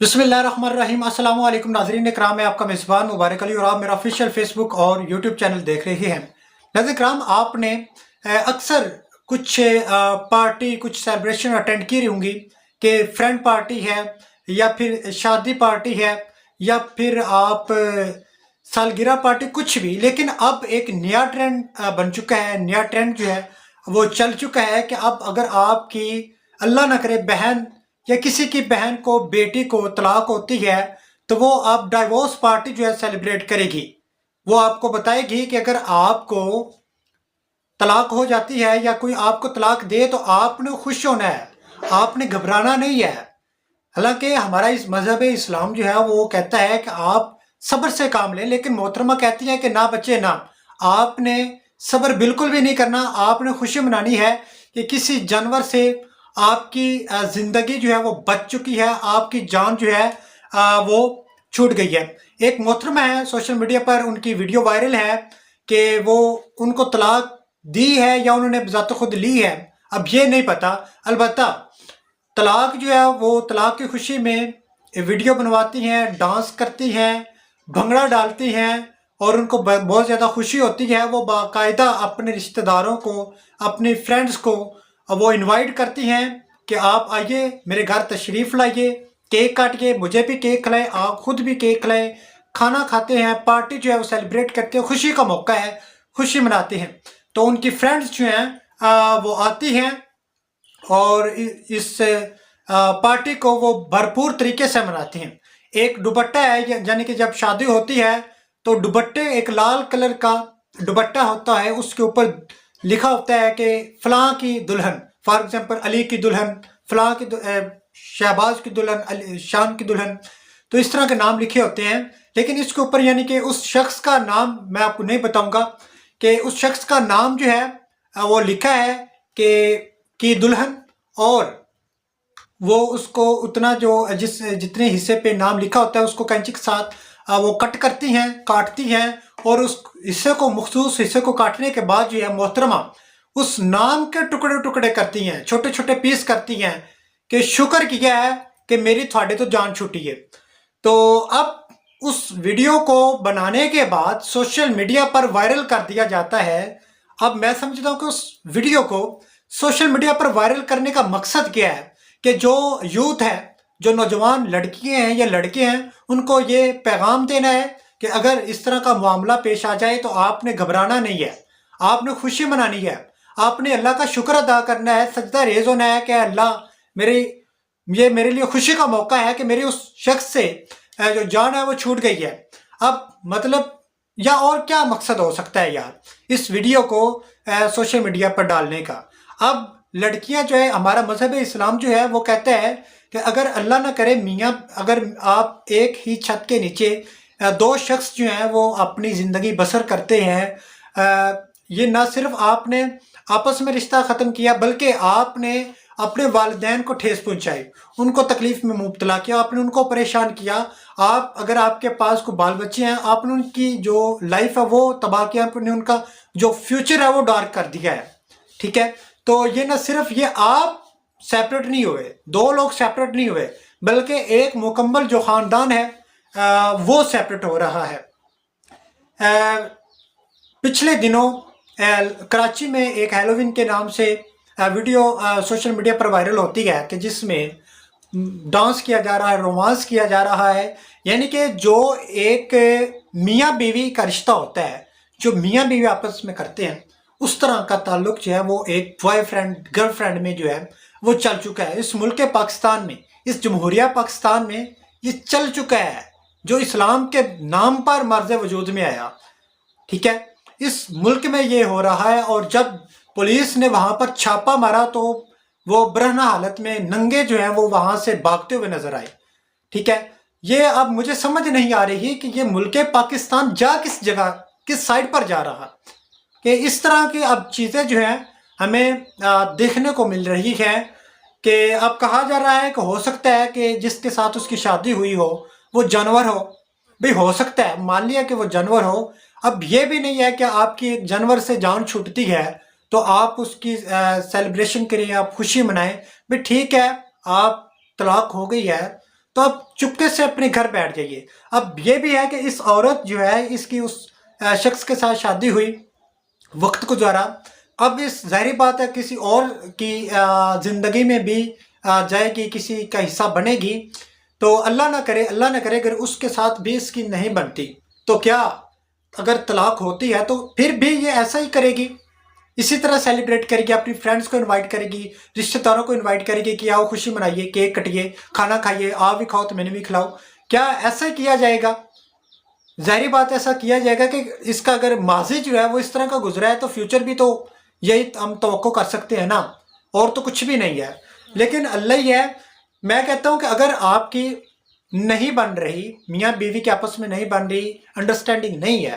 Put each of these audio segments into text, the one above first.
बिस्मिल्लाहिर्रहमानिर्रहीम अस्सलाम वालेकुम नाज़रीन इकराम, मैं आपका मेज़बान मुबारक अली और आप मेरा ऑफिशियल फेसबुक और यूट्यूब चैनल देख रहे हैं। नाज़रीन इकराम, आपने अक्सर कुछ पार्टी कुछ सेलिब्रेशन अटेंड की होंगी कि फ्रेंड पार्टी है या फिर शादी पार्टी है या फिर आप सालगिरह पार्टी, कुछ भी। लेकिन अब एक नया ट्रेंड बन चुका है। नया ट्रेंड जो है वो चल चुका है कि अब अगर आपकी अल्लाह ना करे बहन या किसी की बहन को बेटी को तलाक होती है तो वो अब डाइवोर्स पार्टी जो है सेलिब्रेट करेगी। वो आपको बताएगी कि अगर आपको तलाक हो जाती है या कोई आपको तलाक दे तो आपने खुश होना है, आपने घबराना नहीं है। हालांकि हमारा इस मजहब इस्लाम जो है वो कहता है कि आप सब्र से काम लें, लेकिन मोहतरमा कहती है कि ना बच्चे ना, आपने सब्र बिल्कुल भी नहीं करना। आपने खुशी मनानी है कि किसी जानवर से आपकी ज़िंदगी जो है वो बच चुकी है, आपकी जान जो है वो छूट गई है। एक मोहतरमा है, सोशल मीडिया पर उनकी वीडियो वायरल है कि वो उनको तलाक दी है या उन्होंने ज़ात खुद ली है, अब ये नहीं पता। अलबत्ता तलाक जो है वो तलाक की खुशी में वीडियो बनवाती हैं, डांस करती हैं, भंगड़ा डालती हैं और उनको बहुत ज़्यादा खुशी होती है। वो बाकायदा अपने रिश्तेदारों को, अपने फ्रेंड्स को वो इनवाइट करती हैं कि आप आइए मेरे घर तशरीफ़ लाइए, केक काटिए, मुझे भी केक खिलाएं, आप खुद भी केक खिलाएं, खाना खाते हैं, पार्टी जो है वो सेलिब्रेट करते हैं, खुशी का मौका है, खुशी मनाते हैं। तो उनकी फ्रेंड्स जो हैं वो आती हैं और इस पार्टी को वो भरपूर तरीके से मनाती हैं। एक दुपट्टा है, यानी कि जब शादी होती है तो दुपट्टे, एक लाल कलर का दुपट्टा होता है, उसके ऊपर लिखा होता है कि फलां की दुल्हन, फॉर एग्जांपल अली की दुल्हन, फलां की शहबाज की दुल्हन, शान की दुल्हन, तो इस तरह के नाम लिखे होते हैं। लेकिन इसके ऊपर यानी कि उस शख्स का नाम मैं आपको नहीं बताऊंगा कि उस शख्स का नाम जो है वो लिखा है कि दुल्हन, और वो उसको उतना जो जितने हिस्से पे नाम लिखा होता है उसको कैंची के साथ वो कट करती हैं, काटती हैं, और उस हिस्से को, मखसूस हिस्से को काटने के बाद जो है मोहतरमा उस नाम के टुकड़े टुकड़े करती हैं, छोटे छोटे पीस करती हैं कि शुक्र किया है कि मेरी थोड़े तो जान छूटी है। तो अब उस वीडियो को बनाने के बाद सोशल मीडिया पर वायरल कर दिया जाता है। अब मैं समझता हूँ कि उस वीडियो को सोशल मीडिया पर वायरल करने का मकसद क्या है कि जो यूथ है, जो नौजवान लड़कियां हैं या लड़के हैं, उनको ये पैगाम देना है कि अगर इस तरह का मामला पेश आ जाए तो आपने घबराना नहीं है, आपने खुशी मनानी है, आपने अल्लाह का शुक्र अदा करना है, सजदा रेज होना है कि अल्लाह मेरे लिए खुशी का मौका है कि मेरी उस शख्स से जो जान है वो छूट गई है। अब मतलब या और क्या मकसद हो सकता है यार इस वीडियो को सोशल मीडिया पर डालने का। अब लड़कियां जो है, हमारा मजहब इस्लाम जो है वो कहता है कि अगर अल्लाह ना करे मियाँ, अगर आप एक ही छत के नीचे दो शख्स जो हैं वो अपनी ज़िंदगी बसर करते हैं, ये ना सिर्फ आपने आपस में रिश्ता ख़त्म किया बल्कि आपने अपने वालिदैन को ठेस पहुंचाई, उनको तकलीफ़ में मुब्तला किया, आपने उनको परेशान किया। आप अगर आपके पास कोई बाल बच्चे हैं, आपने उनकी जो लाइफ है वो तबाह किया, आपने उनका जो फ्यूचर है वो डार्क कर दिया है। ठीक है, तो ये ना सिर्फ ये आप सेपरेट नहीं हुए, दो लोग सेपरेट नहीं हुए, बल्कि एक मुकम्मल जो ख़ानदान है वो सेपरेट हो रहा है। पिछले दिनों कराची में एक हैलोवीन के नाम से वीडियो सोशल मीडिया पर वायरल होती है कि जिसमें डांस किया जा रहा है, रोमांस किया जा रहा है, यानी कि जो एक मियाँ बीवी का रिश्ता होता है, जो मियाँ बीवी आपस में करते हैं, उस तरह का ताल्लुक जो है वो एक बॉयफ्रेंड गर्लफ्रेंड में जो है वो चल चुका है। इस मुल्क पाकिस्तान में, इस जमहूरिया पाकिस्तान में ये चल चुका है, जो इस्लाम के नाम पर मर्ज़ वजूद में आया। ठीक है, इस मुल्क में ये हो रहा है। और जब पुलिस ने वहाँ पर छापा मारा तो वो बरहना हालत में नंगे जो हैं वो वहाँ से भागते हुए नजर आए। ठीक है, ये अब मुझे समझ नहीं आ रही कि ये मुल्क पाकिस्तान जा किस जगह, किस साइड पर जा रहा, कि इस तरह की अब चीज़ें जो हैं हमें देखने को मिल रही है कि अब कहा जा रहा है कि हो सकता है कि जिसके साथ उसकी शादी हुई हो वो जानवर हो। भाई हो सकता है, मान लिया कि वो जानवर हो, अब ये भी नहीं है कि आपकी एक जानवर से जान छूटती है तो आप उसकी सेलिब्रेशन करें, आप खुशी मनाएं। भाई ठीक है, आप तलाक हो गई है تو اب چپکے سے اپنے گھر بیٹھ جائیے۔ اب یہ بھی ہے کہ اس عورت جو ہے اس کی اس شخص کے ساتھ شادی ہوئی، وقت گزارا، اب اس ظاہری بات ہے کسی اور کی زندگی میں بھی جائے گی، کسی کا حصہ بنے گی، تو اللہ نہ کرے اگر اس کے ساتھ بھی اس کی نہیں بنتی تو کیا اگر طلاق ہوتی ہے تو پھر بھی یہ ایسا ہی کرے گی، اسی طرح سیلیبریٹ کرے گی، اپنی فرینڈز کو انوائٹ کرے گی، رشتہ داروں کو انوائٹ کرے گی کہ آؤ خوشی منائیے، کیک کٹیے، کھانا کھائیے، آپ بھی کھاؤ تو میں نے بھی کھلاؤ۔ کیا ایسا ہی کیا جائے گا؟ ظاہری بات ایسا کیا جائے گا کہ اس کا اگر ماضی جو ہے وہ اس طرح کا گزرا ہے تو فیوچر بھی تو یہی ہم توقع کر سکتے ہیں نا، اور تو کچھ بھی نہیں ہے۔ لیکن اللہ ہی ہے، میں کہتا ہوں کہ اگر آپ کی نہیں بن رہی، میاں بیوی کے آپس میں نہیں بن رہی، انڈرسٹینڈنگ نہیں ہے،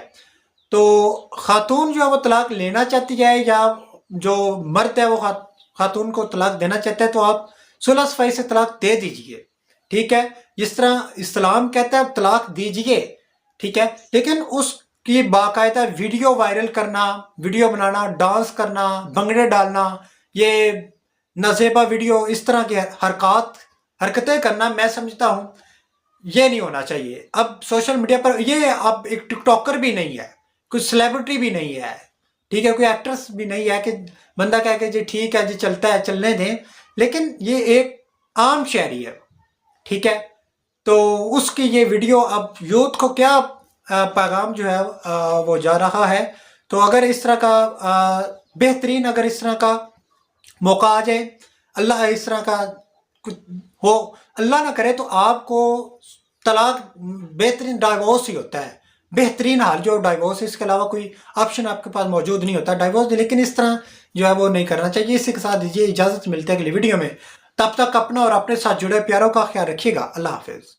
تو خاتون جو ہے وہ طلاق لینا چاہتی ہے یا جو مرد ہے وہ خاتون کو طلاق دینا چاہتا ہے تو آپ صلح صفائی سے طلاق دے دیجئے، ٹھیک ہے؟ جس طرح اسلام کہتا ہے طلاق دیجئے، ٹھیک ہے؟ لیکن اس کی باقاعدہ ویڈیو وائرل کرنا، ویڈیو بنانا، ڈانس کرنا، بھنگڑے ڈالنا، یہ نازیبا ویڈیو، اس طرح کی حرکتیں کرنا، میں سمجھتا ہوں یہ نہیں ہونا چاہیے۔ اب سوشل میڈیا پر یہ اب ایک ٹک ٹاکر بھی نہیں ہے، کوئی سیلیبریٹی بھی نہیں ہے، ٹھیک ہے، کوئی ایکٹرس بھی نہیں ہے کہ بندہ کہہ کہ جی ٹھیک ہے جی چلتا ہے چلنے دیں، لیکن یہ ایک عام شہری ہے، ٹھیک ہے؟ تو اس کی یہ ویڈیو اب یوتھ کو کیا پیغام جو ہے وہ جا رہا ہے۔ تو اگر اس طرح کا بہترین اگر اس طرح کا موقع آ جائے، اللہ اس طرح کا کچھ ہو، اللہ نہ کرے، تو آپ کو طلاق بہترین ڈائیورس ہی ہوتا ہے، بہترین حال جو ڈائیورس، اس کے علاوہ کوئی آپشن آپ کے پاس موجود نہیں ہوتا ڈائیورس، لیکن اس طرح جو ہے وہ نہیں کرنا چاہیے۔ اسی کے ساتھ دیجیے اجازت، ملتے ہیں اگلی ویڈیو میں، تب تک اپنا اور اپنے ساتھ جڑے پیاروں کا خیال رکھیے گا۔ اللہ حافظ۔